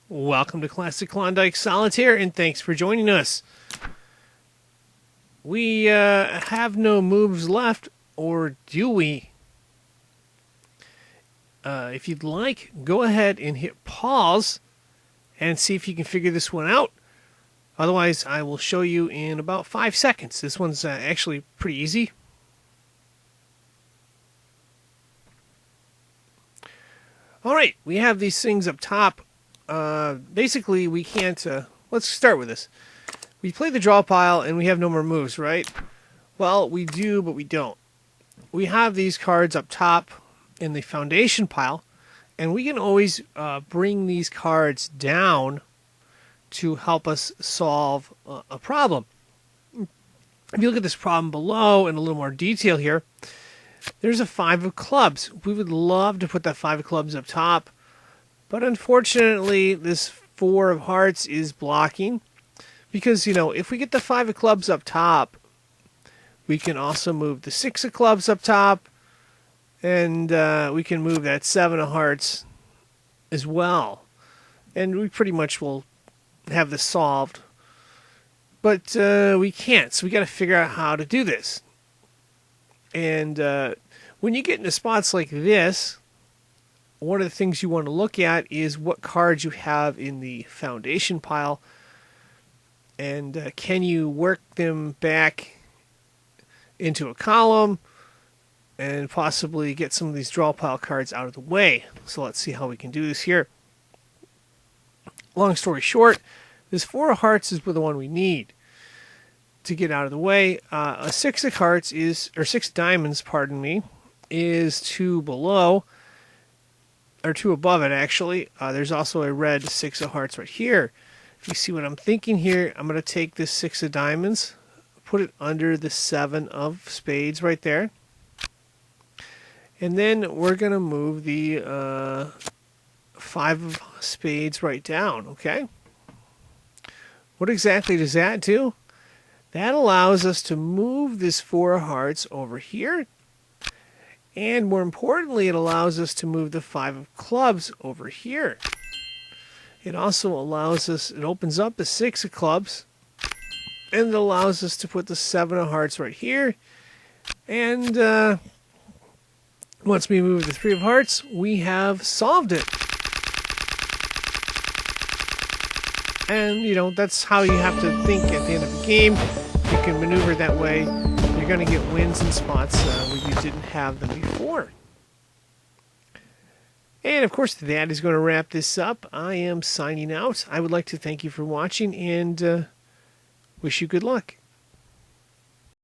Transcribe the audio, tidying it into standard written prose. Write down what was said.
Welcome to Classic Klondike Solitaire, and thanks for joining us. We have no moves left, or do we? If you'd like, go ahead and hit pause and see if you can figure this one out. Otherwise, I will show you in about 5 seconds. This one's actually pretty easy. All right, we have these things up top. Basically, we can't... let's start with this. We play the draw pile, and we have no more moves, right? Well, we do, but we don't. We have these cards up top in the foundation pile, and we can always bring these cards down to help us solve a problem. If you look at this problem below in a little more detail here, there's a 5 of clubs. We would love to put that 5 of clubs up top, but unfortunately this 4 of hearts is blocking because, if we get the 5 of clubs up top, we can also move the 6 of clubs up top, and we can move that 7 of hearts as well. And we pretty much will have this solved. But we can't, so we got to figure out how to do this. And when you get into spots like this, one of the things you want to look at is what cards you have in the foundation pile, and can you work them back into a column and possibly get some of these draw pile cards out of the way. So let's see how we can do this here. Long story short, this 4 of hearts is the one we need to get out of the way. A 6 of hearts is, or 6 diamonds, pardon me, is 2 below, or 2 above it actually. There's also a red 6 of hearts right here. If you see what I'm thinking here, I'm going to take this 6 of diamonds, put it under the 7 of spades right there. And then we're going to move the 5 of spades right down, okay? What exactly does that do? That allows us to move this 4 of hearts over here. And more importantly, it allows us to move the 5 of clubs over here. It also allows us, it opens up the 6 of clubs. And it allows us to put the 7 of hearts right here. And once we move the 3 of hearts, we have solved it. And, that's how you have to think at the end of the game. You can maneuver that way. You're going to get wins in spots where you didn't have them before. And, of course, that is going to wrap this up. I am signing out. I would like to thank you for watching and wish you good luck.